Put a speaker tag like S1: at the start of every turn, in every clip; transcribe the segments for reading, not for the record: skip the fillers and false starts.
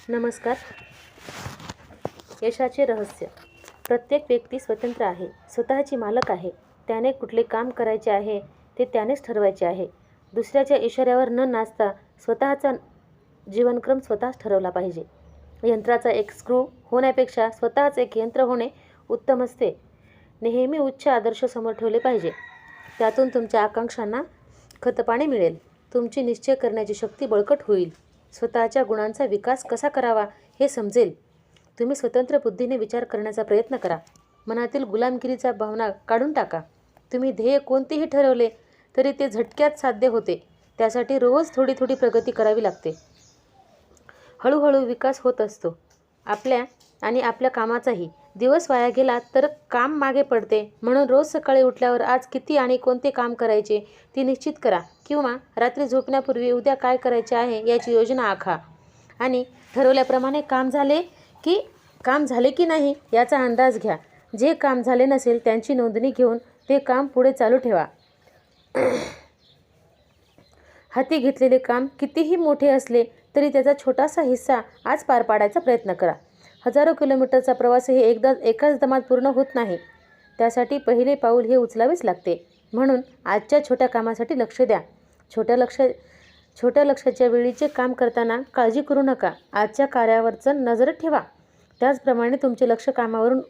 S1: नमस्कार. यशाचे रहस्य. प्रत्येक व्यक्ती स्वतंत्र आहे, स्वतःची मालक आहे. त्याने कुठले काम करायचे आहे ते त्यानेच ठरवायचे आहे. दुसऱ्याच्या इशाऱ्यावर न नाचता स्वतःचा जीवनक्रम स्वतःच ठरवला पाहिजे. यंत्राचा एक स्क्रू होण्यापेक्षा स्वतःच एक यंत्र होणे उत्तम असते. नेहमी उच्च आदर्श समोर ठेवले पाहिजे. त्यातून तुमच्या आकांक्षांना खतपाणी मिळेल. तुमची निश्चय करण्याची शक्ती बळकट होईल. स्वतःच्या गुणांचा विकास कसा करावा हे समजेल. तुम्ही स्वतंत्र बुद्धीने विचार करण्याचा प्रयत्न करा. मनातील गुलामगिरीचा भावना काढून टाका. तुम्ही ध्येय कोणतेही ठरवले तरी ते झटक्यात साध्य होते. त्यासाठी रोज थोडी थोडी प्रगती करावी लागते. हळूहळू विकास होत असतो आपल्या आणि आपल्या कामाचाही. दिवस वाया गेला तर काम मागे पडते. म्हणून रोज सकाळी उठल्यावर आज किती आणि कोणते काम करायचे ते निश्चित करा, किंवा रात्री झोपण्यापूर्वी उद्या काय करायचे आहे याची योजना आखा. आणि ठरवल्याप्रमाणे काम झाले की नाही याचा अंदाज घ्या. जे काम झाले नसेल त्यांची नोंदणी घेऊन ते काम पुढे चालू ठेवा. हाती घेतलेले काम कितीही मोठे असले तरी त्याचा छोटासा हिस्सा आज पार पाडायचा प्रयत्न करा. हजारो किलोमीटरचा प्रवासही एकाच दमात पूर्ण होत नाही. त्यासाठी पहिले पाऊल हे उचलावेच लागते. म्हणून आजच्या छोट्या कामासाठी लक्ष द्या. छोट्या लक्षाच्या वेळीचे काम करताना काळजी करू नका. आजच्या कार्यावरच नजर ठेवा. त्याचप्रमाणे तुमचे लक्ष कामावरून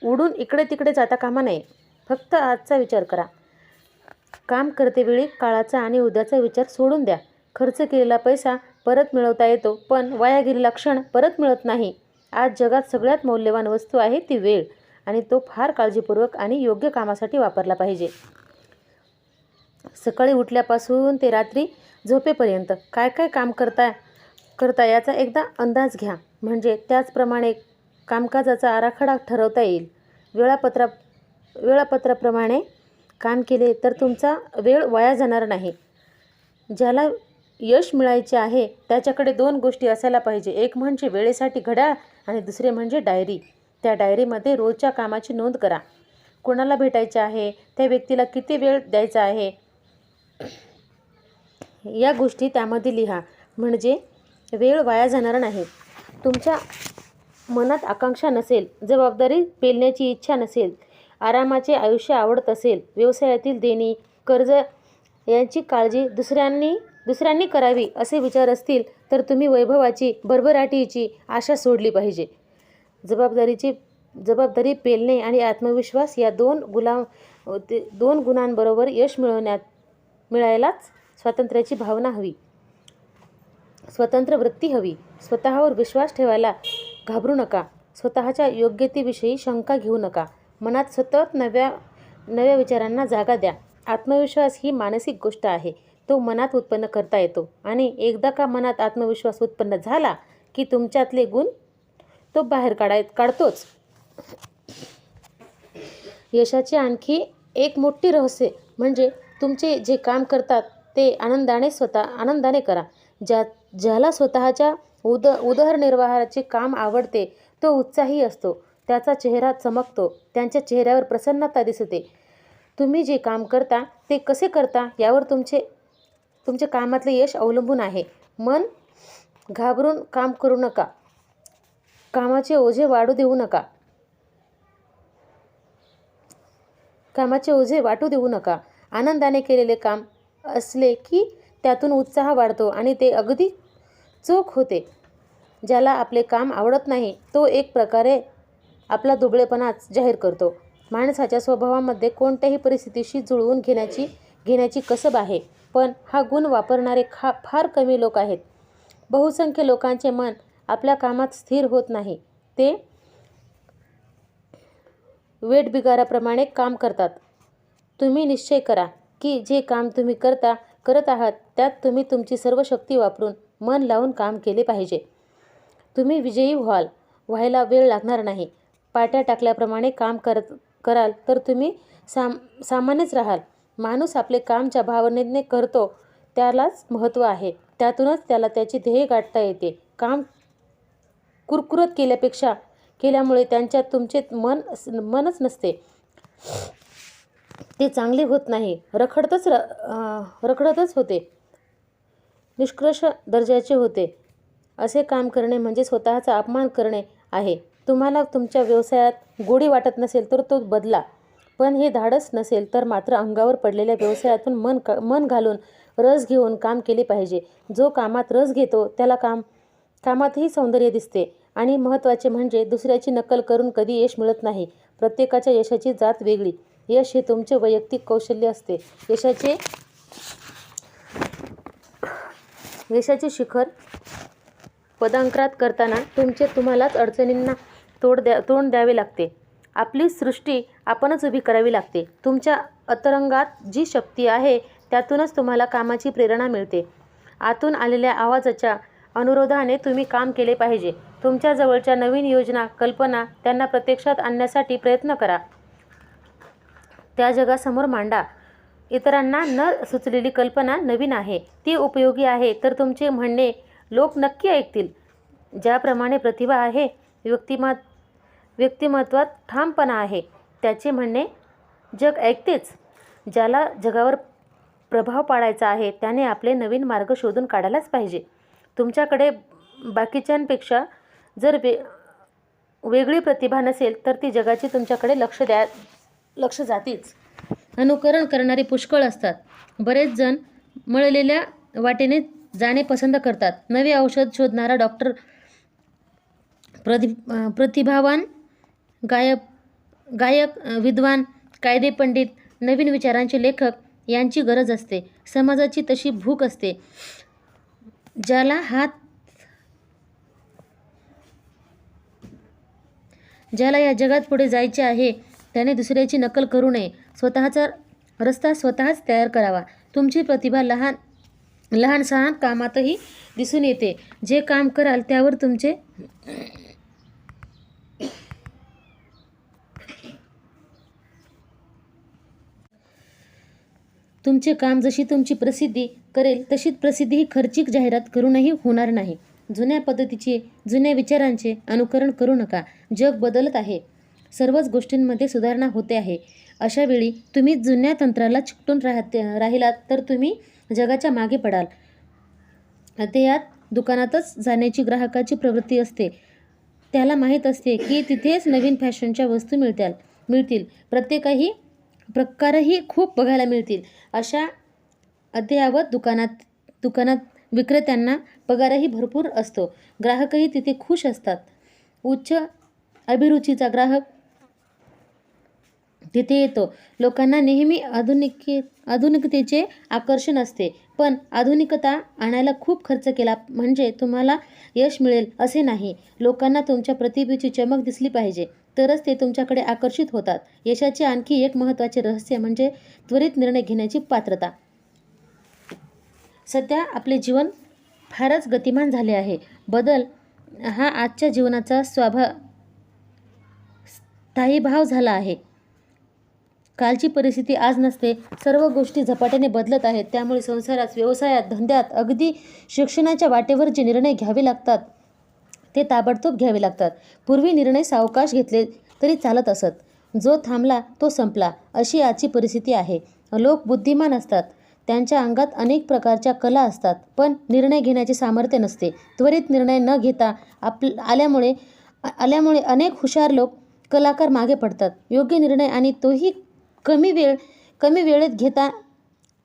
S1: उडून इकडे तिकडे जाता कामा नये. फक्त आजचा विचार करा. काम करतेवेळी काळाचा आणि उद्याचा विचार सोडून द्या. खर्च केलेला पैसा परत मिळवता येतो, पण वाया गेलेला क्षण परत मिळत नाही. आज जगात सगळ्यात मौल्यवान वस्तू आहे ती वेळ, आणि तो फार काळजीपूर्वक आणि योग्य कामासाठी वापरला पाहिजे. सकाळी उठल्यापासून ते रात्री झोपेपर्यंत काय काय काम करता याचा एकदा अंदाज घ्या. म्हणजे त्याचप्रमाणे कामकाजाचा आराखडा ठरवता येईल. वेळापत्राप्रमाणे काम केले तर तुमचा वेळ वाया जाणार नाही. ज्याला यश मिळायचे आहे त्याच्याकडे 2 गोष्टी असायला पाहिजे. एक म्हणजे वेळेसाठी घड्याळ आणि दुसरे म्हणजे डायरी. त्या डायरीमध्ये रोजच्या कामाची नोंद करा. कोणाला भेटायचे आहे, त्या व्यक्तीला किती वेळ द्यायचा आहे, या गोष्टी त्यामध्ये लिहा. म्हणजे वेळ वाया जाणार नाही. तुमच्या मनात आकांक्षा नसेल, जबाबदारी पेलण्याची इच्छा नसेल, आरामाचे आयुष्य आवडत असेल, व्यवसायातील देणी, कर्ज यांची काळजी दुसऱ्यांनी करावी असे विचार असतील तर तुम्ही वैभवाची, भरभराटीची आशा सोडली पाहिजे. जबाबदारी पेलणे आणि आत्मविश्वास या 2 गुणांबरोबर यश मिळायलाच स्वातंत्र्याची भावना हवी. स्वतंत्र वृत्ती हवी. स्वतःवर विश्वास ठेवायला घाबरू नका. स्वतःच्या योग्यतेविषयी शंका घेऊ नका. मनात सतत नव्या विचारांना जागा द्या. आत्मविश्वास ही मानसिक गोष्ट आहे. तो मनात उत्पन्न करता येतो, आणि एकदा का मनात आत्मविश्वास उत्पन्न झाला की तुमच्यातले गुण तो बाहेर काढतोच. यशाचे आणखी एक मोठे रहस्य म्हणजे तुमचे जे काम करतात ते आनंदाने करा. ज्याला स्वतःच्या उदरनिर्वाहाचे काम आवडते तो उत्साही असतो. त्याचा चेहरा चमकतो. त्यांच्या चेहऱ्यावर प्रसन्नता दिसते. तुम्ही जे काम करता ते कसे करता यावर तुमचे कामातले यश अवलंबून आहे. मन घाबरून काम करू नका. कामाचे ओझे वाटू देऊ नका. आनंदाने केलेले काम असले की त्यातून उत्साह वाढतो आणि ते अगदी चोख होते. ज्याला आपले काम आवडत नाही तो एक प्रकारे आपला दुबळेपणाच जाहीर करतो. माणसाच्या स्वभावामध्ये कोणत्याही परिस्थितीशी जुळवून घेण्याची कसब आहे, पण हा गुण वापरणारे फार कमी लोक आहेत. बहुसंख्य लोकांचे मन आपल्या कामात स्थिर होत नाही. ते वेठबिगाराप्रमाणे काम करतात. तुम्ही निश्चय करा की जे काम तुम्ही करत आहात त्यात तुम्ही तुमची सर्व शक्ती वापरून मन लावून काम केले पाहिजे. तुम्ही विजयी व्हायला वेळ लागणार नाही. पाट्या टाकल्याप्रमाणे काम कराल तर तुम्ही सामान्यच राहाल. माणूस आपले काम ज्या भावनेने करतो त्यालाच महत्त्व आहे. त्यातूनच त्याला त्याचे ध्येय गाठता येते. काम कुरकुरत केल्यामुळे त्यांच्यात तुमचे मनच नसते. ते चांगले होत नाही, रखडतच होते, निष्कर्ष दर्जाचे होते. असे काम करणे म्हणजे स्वतःचा अपमान करणे आहे. तुम्हाला तुमच्या व्यवसायात गोडी वाटत नसेल तर तो बदला, पण हे धाडस नसेल तर मात्र अंगावर पडलेल्या व्यवसायातून मन घालून रस घेऊन काम केले पाहिजे. जो कामात रस घेतो त्याला कामातही सौंदर्य दिसते. आणि महत्त्वाचे म्हणजे दुसऱ्याची नक्कल करून कधी यश मिळत नाही. प्रत्येकाच्या यशाची जात वेगळी. यश हे तुमचे वैयक्तिक कौशल्य असते. यशाचे शिखर पदांकरात करताना तुम्हालाच अडचणींना तोंड द्यावे लागते. आपली सृष्टी आपणच उभी करावी लागते. तुमच्या अंतरंगात जी शक्ती आहे त्यातूनच तुम्हाला कामाची प्रेरणा मिळते. आतून आलेल्या आवाजाच्या अनुरोधाने तुम्ही काम केले पाहिजे. तुमच्या जवळच्या नवीन योजना, कल्पना त्यांना प्रत्यक्षात आणण्यासाठी प्रयत्न करा. त्या जगासमोर मांडा. इतरांना न सुचलेली कल्पना नवीन आहे, ती उपयोगी आहे, तर तुमचे म्हणणे लोक नक्की ऐकतील. ज्याप्रमाणे प्रतिभा आहे, व्यक्तिमत्वात ठामपणा आहे, त्याचे म्हणणे जग ऐकतेच. ज्याला जगावर प्रभाव पाडायचा आहे त्याने आपले नवीन मार्ग शोधून काढायलाच पाहिजे. तुमच्याकडे बाकीच्यांपेक्षा जर वेगळी प्रतिभा नसेल तर ती जगाची तुमच्याकडे लक्ष जातीच. अनुकरण करणारे पुष्कळ असतात. बरेच जण मळलेल्या वाटेने जाणे पसंत करतात. नवे औषध शोधणारा डॉक्टर, प्रतिभावान गायक, विद्वान, कायदेपंडित, नवीन विचारांचे लेखक यांची गरज असते. समाजाची तशी भूक असते. ज्याला या जगात पुढे जायचे आहे त्याने दुसऱ्याची नक्कल करू नये. स्वतःचा रस्ता स्वतःच तयार करावा. तुमची प्रतिभा लहान सहान कामातही दिसून येते. जे काम कराल त्यावर तुमचे काम जशी तुमची प्रसिद्धी करेल तशीच प्रसिद्धी ही खर्चिक जाहिरात करूनही होणार नाही. जुन्या पद्धतीचे, जुन्या विचारांचे अनुकरण करू नका. जग बदलत आहे. सर्वच गोष्टींमध्ये सुधारणा होते आहे. अशा वेळी तुम्ही जुन्या तंत्राला चिकटून राहिलात तर तुम्ही जगाच्या मागे पडाल. अद्याप दुकानातच जाण्याची ग्राहकाची प्रवृत्ती असते. त्याला माहीत असते की तिथेच नवीन फॅशनच्या वस्तू मिळतील. प्रकारही खूप बघायला मिळतील. अशा अद्ययावत दुकानात विक्रेत्यांना पगारही भरपूर असतो. ग्राहकही तिथे खुश असतात. उच्च अभिरुचीचा ग्राहक तिथे येतो. लोकांना नेहमी आधुनिकतेचे आकर्षण असते. पण आधुनिकता आणायला खूप खर्च केला म्हणजे तुम्हाला यश मिळेल असे नाही. लोकांना तुमच्या प्रतिभेची चमक दिसली पाहिजे, तरच ते तुमच्याकडे आकर्षित होतात. यशाचे आणखी एक महत्त्वाचे रहस्य म्हणजे त्वरित निर्णय घेण्याची पात्रता. सध्या आपले जीवन फारच गतिमान झाले आहे. बदल हा आजच्या जीवनाचा स्थायी भाव झाला आहे. कालची परिस्थिती आज नसते. सर्व गोष्टी झपाट्याने बदलत आहेत. त्यामुळे संसारात, व्यवसायात, धंद्यात, अगदी शिक्षणाच्या वाटेवर जे निर्णय घ्यावे लागतात ते ताबडतोब घ्यावे लागतात. पूर्वी निर्णय सावकाश घेतले तरी चालत असत. जो थांबला तो संपला, अशी आजची परिस्थिती आहे. लोक बुद्धिमान असतात. त्यांच्या अंगात अनेक प्रकारच्या कला असतात, पण निर्णय घेण्याचे सामर्थ्य नसते. त्वरित निर्णय न घेता आल्यामुळे अनेक हुशार लोक, कलाकार मागे पडतात. योग्य निर्णय आणि तोही कमी वेळेत घेता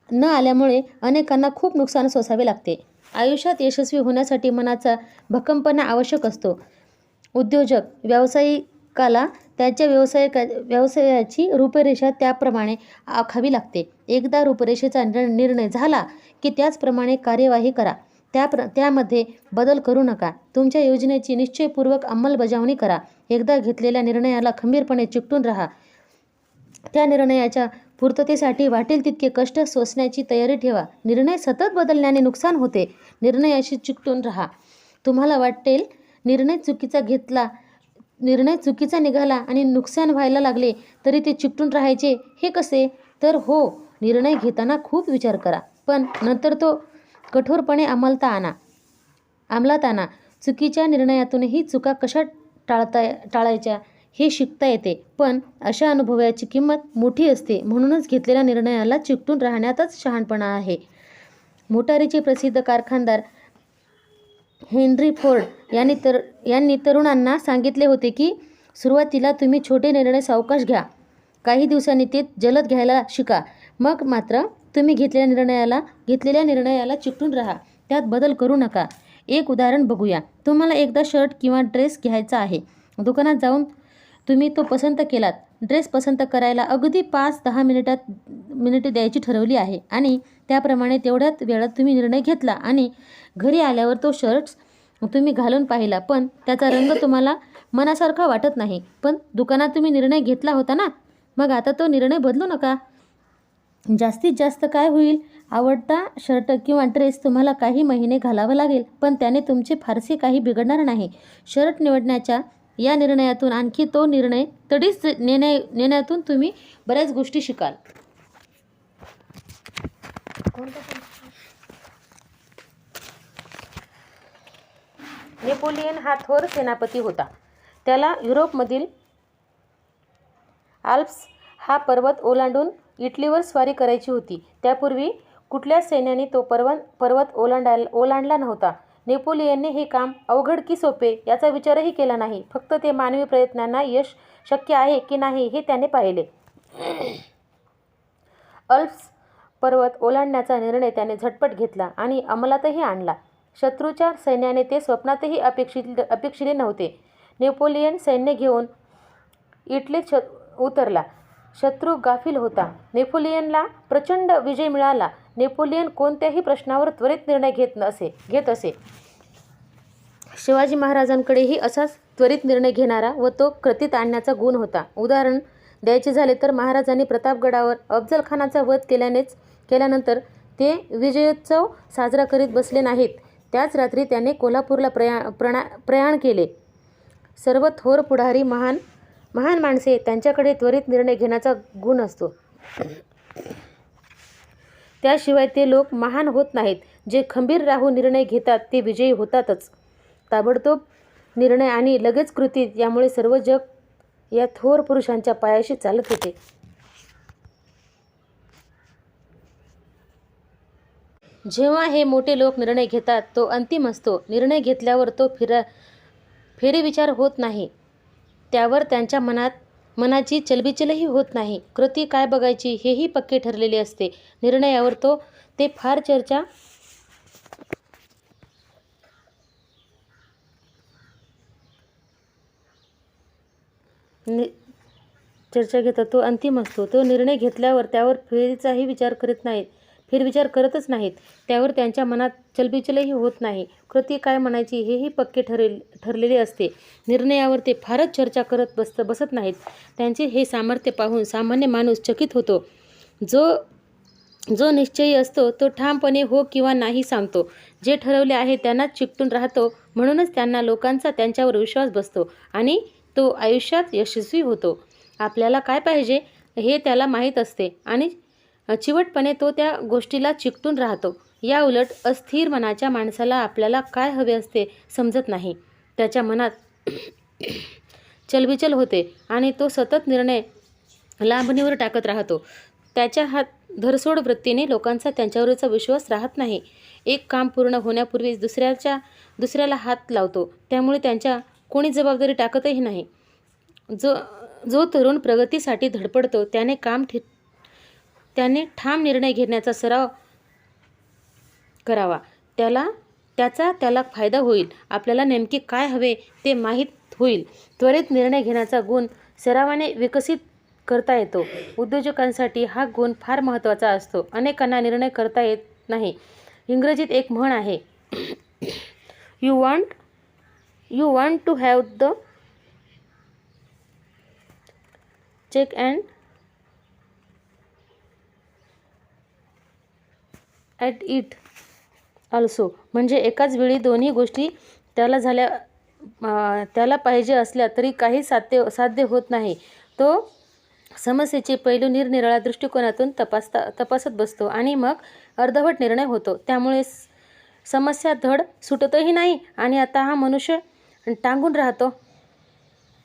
S1: न आल्यामुळे अनेकांना खूप नुकसान सोसावे लागते. आयुष्यात यशस्वी होण्यासाठी मनाचा भक्कमपणा आवश्यक असतो. उद्योजक व्यावसायिकाला त्याच्या व्यवसायाची रूपरेषा त्याप्रमाणे आखावी लागते. एकदा रूपरेषेचा निर्णय झाला की त्याचप्रमाणे कार्यवाही करा. त्यामध्ये बदल करू नका. तुमच्या योजनेची निश्चयपूर्वक अंमलबजावणी करा. एकदा घेतलेल्या निर्णयाला खंबीरपणे चिकटून राहा. त्या निर्णयाच्या पूर्ततेसाठी वाटेल तितके कष्ट सोसण्याची तयारी ठेवा. निर्णय सतत बदलण्याने नुकसान होते. निर्णयाशी चिकटून राहा. तुम्हाला वाटेल निर्णय चुकीचा निघाला आणि नुकसान व्हायला लागले तरी ते चिकटून राहायचे हे कसे? तर हो, निर्णय घेताना खूप विचार करा, पण नंतर तो कठोरपणे अंमलात आणा. चुकीच्या निर्णयातूनही चुका कशा टाळायच्या हे शिकता येते, पण अशा अनुभवाची किंमत मोठी असते. म्हणूनच घेतलेल्या निर्णयाला चिकटून राहण्यातच शहाणपणा आहे. मोटारीचे प्रसिद्ध कारखानदार हेनरी फोर्ड यांनी तरुणांना सांगितले होते की सुरुवातीला तुम्ही छोटे निर्णय सावकाश घ्या. काही दिवसांनी ते जलद घ्यायला शिका. मग मात्र तुम्ही घेतलेल्या निर्णयाला चिकटून राहा. त्यात बदल करू नका. एक उदाहरण बघूया. तुम्हाला एकदा शर्ट किंवा ड्रेस घ्यायचा आहे. दुकानात जाऊन तुम्ही तो पसंत केलात. ड्रेस पसंत करायला अगदी 5-10 मिनिटे द्यायची ठरवली आहे आणि त्याप्रमाणे तेवढ्याच वेळात तुम्ही निर्णय घेतला आणि घरी आल्यावर तो शर्ट तुम्ही घालून पाहिला, पण त्याचा रंग तुम्हाला मनासारखा वाटत नाही. पण दुकानात तुम्ही निर्णय घेतला होता ना, मग आता तो निर्णय बदलू नका. जास्तीत जास्त काय होईल? आवडता शर्ट किंवा ड्रेस तुम्हाला काही महिने घालावा लागेल, पण त्याने तुमचे फारसे काही बिघडणार नाही. शर्ट निवडण्याच्या या निर्णयातून आणखी तो निर्णय तडीस नेण्यातून तुम्ही बऱ्याच गोष्टी शिकाल. नेपोलियन हा थोर सेनापती होता. त्याला युरोपमधील आल्प्स हा पर्वत ओलांडून इटलीवर स्वारी करायची होती. त्यापूर्वी कुठल्याच सैन्याने तो पर्वत ओलांडला नव्हता. नेपोलियनने हे काम अवघड की सोपे याचा विचारही केला नाही. फक्त ते मानवी प्रयत्नांना यश शक्य आहे की नाही हे त्याने पाहिले. अल्प्स पर्वत ओलांडण्याचा निर्णय त्याने झटपट घेतला आणि अंमलातही आणला. शत्रूच्या सैन्याने ते स्वप्नातही अपेक्षिले नव्हते. नेपोलियन सैन्य घेऊन इटलीत उतरला. शत्रू गाफील होता. नेपोलियनला प्रचंड विजय मिळाला. नेपोलियन कोणत्याही प्रश्नावर त्वरित निर्णय घेत असे. शिवाजी महाराजांकडेही असाच त्वरित निर्णय घेणारा व तो कृतीत आणण्याचा गुण होता. उदाहरण द्यायचे झाले तर महाराजांनी प्रतापगडावर अफजलखानाचा वध केल्यानंतर ते विजयोत्सव साजरा करीत बसले नाहीत. त्याच रात्री त्याने कोल्हापूरला प्रयाण केले. सर्व थोर पुढारी महान माणसे त्यांच्याकडे त्वरित निर्णय घेण्याचा गुण असतो. त्याशिवाय ते लोक महान होत नाहीत. जे खंबीर राहून निर्णय घेतात ते विजयी होतातच. ताबडतोब निर्णय आणि लगेच कृती यामुळे सर्व जग या थोर पुरुषांच्या पायाशी चालत होते. जेव्हा हे मोठे लोक निर्णय घेतात तो अंतिम असतो. निर्णय घेतल्यावर तो फेरविचार होत नाही. त्यावर त्यांच्या मनाची चलबिचलही होत नाही. कृती काय बघायची हेही पक्के ठरलेले असते. निर्णयावर ते फार चर्चा घेतात. तो अंतिम असतो. तो निर्णय घेतल्यावर त्यावर फेरविचार करतच नाहीत. त्यावर त्यांच्या मनात चलबिचलही होत नाही. कृती काय म्हणायची हेही पक्के ठरलेले असते. निर्णयावर ते फारच चर्चा करत बसत नाहीत. त्यांचे हे सामर्थ्य पाहून सामान्य माणूस चकित होतो. जो निश्चयी असतो तो ठामपणे हो किंवा नाही सांगतो. जे ठरवले आहे त्यांनाच चिकटून राहतो. म्हणूनच त्यांना लोकांचा त्यांच्यावर विश्वास बसतो आणि तो आयुष्यात यशस्वी होतो. आपल्याला काय पाहिजे हे त्याला माहीत असते आणि चिवटपणे तो त्या गोष्टीला चिकटून राहतो. या उलट अस्थिर मनाच्या माणसाला आपल्याला काय हवे असते समजत नाही. त्याच्या मनात चलबिचल होते आणि तो सतत निर्णय लांबणीवर टाकत राहतो. त्याच्या धरसोड वृत्तीने लोकांचा त्यांच्यावरचा विश्वास राहत नाही. एक काम पूर्ण होण्यापूर्वीच दुसऱ्याला हात लावतो. त्यामुळे त्यांच्या कोणी जबाबदारी टाकतही नाही. जो तरुण प्रगतीसाठी धडपडतो त्याने ठाम निर्णय घेण्याचा सराव करावा. त्याला फायदा होईल. आपल्याला नेमके काय हवे ते माहीत होईल. त्वरित निर्णय घेण्याचा गुण सरावाने विकसित करता येतो. उद्योजकांसाठी हा गुण फार महत्त्वाचा असतो. अनेकांना निर्णय करता येत नाही. इंग्रजीत एक म्हण आहे, you want to have the check and at it also. म्हणजे एकाच वेळी दोन्ही गोष्टी त्याला पाहिजे असल्या तरी काही साध्य होत नाही. तो समस्येचे पैलू निरनिराळ्या दृष्टिकोनातून तपासत बसतो आणि मग अर्धवट निर्णय होतो. त्यामुळे समस्या धड सुटतही नाही आणि आता हा मनुष्य टांगून राहतो.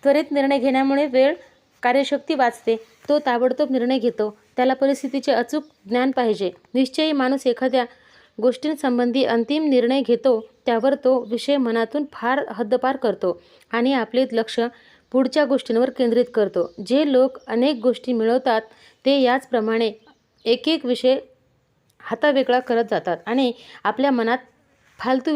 S1: त्वरित निर्णय घेण्यामुळे वेळ, कार्यशक्ती वाचते. तो ताबडतोब निर्णय घेतो. त्याला परिस्थितीचे अचूक ज्ञान पाहिजे. निश्चयी माणूस एखाद्या गोष्टींसंबंधी अंतिम निर्णय घेतो त्यावर तो विषय मनातून फार हद्दपार करतो आणि आपले लक्ष पुढच्या गोष्टींवर केंद्रित करतो. जे लोक अनेक गोष्टी मिळवतात ते याचप्रमाणे एक एक विषय हातावेगळा करत जातात आणि आपल्या मनात फालतू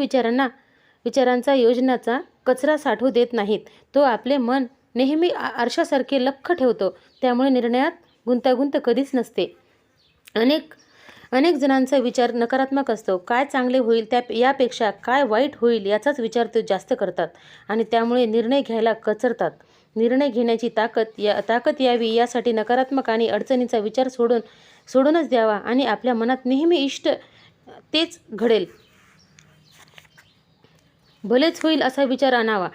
S1: विचारांचा योजनाचा कचरा साठवू देत नाहीत. तो आपले मन नेहमी आरशासारखे लख्ख ठेवतो. त्यामुळे निर्णयात गुंतागुंत कधीच नसते. अनेक जणांचा विचार नकारात्मक असतो. काय चांगले होईल यापेक्षा काय वाईट होईल याचाच विचार ते जास्त करतात आणि त्यामुळे निर्णय घ्यायला कचरतात. निर्णय घेण्याची ताकद यावी यासाठी नकारात्मक आणि अडचणीचा विचार सोडूनच द्यावा आणि आपल्या मनात नेहमी इष्ट तेच घडेल, भलेच होईल असा विचार आणावा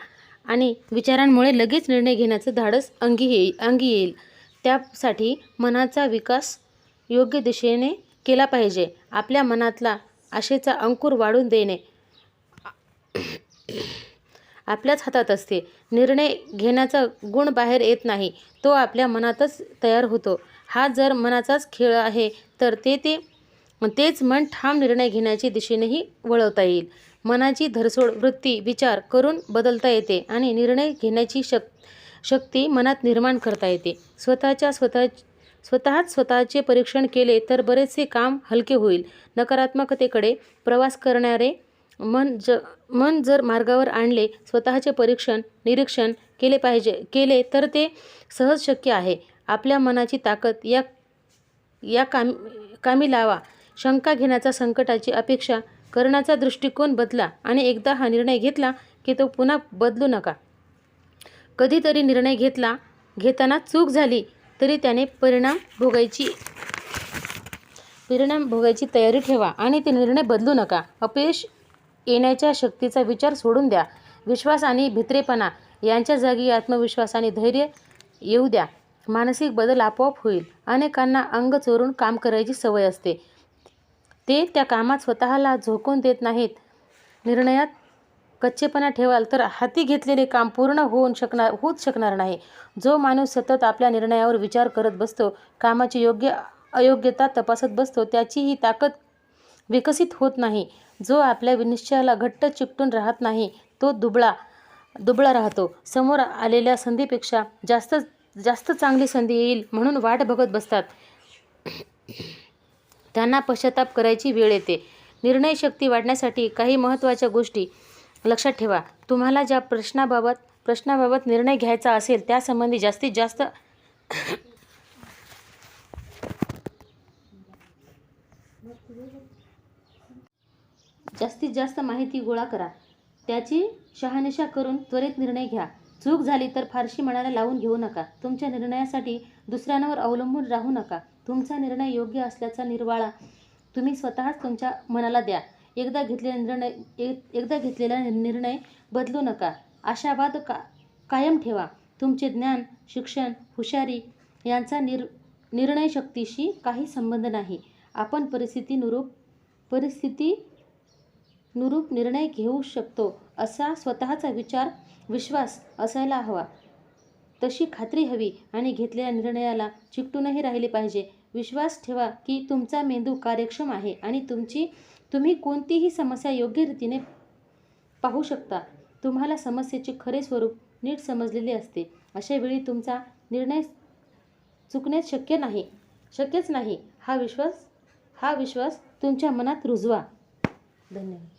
S1: आणि विचारांमुळे लगेच निर्णय घेण्याचं धाडस अंगी येईल. त्यासाठी मनाचा विकास योग्य दिशेने केला पाहिजे. आपल्या मनातला आशेचा अंकुर वाढून देणे आपल्याच हातात असते. निर्णय घेण्याचा गुण बाहेर येत नाही, तो आपल्या मनातच तयार होतो. हा जर मनाचाच खेळ आहे तर तेच मन ठाम निर्णय घेण्याची दिशेनेही वळवता येईल. मनाची धरसोड वृत्ती विचार करून बदलता येते आणि निर्णय घेण्याची शक्ती मनात निर्माण करता येते. स्वतःचे परीक्षण केले तर बरेचसे काम हलके होईल. नकारात्मकतेकडे प्रवास करणारे मन जर मार्गावर आणले, स्वतःचे निरीक्षण केले तर ते सहज शक्य आहे. आपल्या मनाची ताकद या कामी लावा. शंका घेण्याचा, संकटाची अपेक्षा करण्याचा दृष्टिकोन बदला आणि एकदा हा निर्णय घेतला की तो पुन्हा बदलू नका. कधीतरी निर्णय घेताना चूक झाली तरी त्याने परिणाम भोगायची तयारी ठेवा आणि ते निर्णय बदलू नका. अपयश येण्याच्या शक्तीचा विचार सोडून द्या. विश्वास आणि भित्रेपणा यांच्या जागी आत्मविश्वास आणि धैर्य येऊ द्या. मानसिक बदल आपोआप होईल. अनेकांना अंग चोरून काम करायची सवय असते. ते त्या कामात स्वतःला झोकून देत नाहीत. निर्णयात कच्चेपणा ठेवाल तर हाती घेतलेले काम पूर्ण होऊच शकणार नाही. जो माणूस सतत आपल्या निर्णयावर विचार करत बसतो, कामाची अयोग्यता तपासत बसतो, त्याची ही ताकद विकसित होत नाही. जो आपल्या निश्चयाला घट्ट चिकटून राहत नाही तो दुबळा राहतो. समोर आलेल्या संधीपेक्षा जास्त चांगली संधी येईल म्हणून वाट बघत बसतात. त्यांना पश्चाताप करायची वेळ येते. निर्णय शक्ती वाढण्यासाठी काही महत्त्वाच्या गोष्टी लक्षात ठेवा. तुम्हाला ज्या प्रश्नाबाबत निर्णय घ्यायचा असेल त्यासंबंधी जास्तीत जास्त माहिती गोळा करा. त्याची शहानिशा करून त्वरित निर्णय घ्या. चूक झाली तर फारशी मनाला लावून घेऊ नका. तुमच्या निर्णयासाठी दुसऱ्यांवर अवलंबून राहू नका. तुमचा निर्णय योग्य असल्याचा निर्वाळा तुम्ही स्वतःच तुमच्या मनाला द्या. एकदा घेतलेला निर्णय बदलू नका. आशावाद कायम ठेवा. तुमचे ज्ञान, शिक्षण, हुशारी यांचा निर्णयशक्तीशी काही संबंध नाही. आपण परिस्थितीनुरूप निर्णय घेऊ शकतो असा स्वतःचा विश्वास असायला हवा. तशी खात्री हवी आणि घेतलेल्या निर्णयाला चिकटूनही राहिले पाहिजे. विश्वास ठेवा की तुमचा मेंदू कार्यक्षम आहे आणि तुम्ही कोणतीही समस्या योग्य रीतीने पाहू शकता. तुम्हाला समस्येचे खरे स्वरूप नीट समजलेले असते. अशा वेळी तुमचा निर्णय चुकणे शक्यच नाही. हा विश्वास तुमच्या मनात रुजवा. धन्यवाद.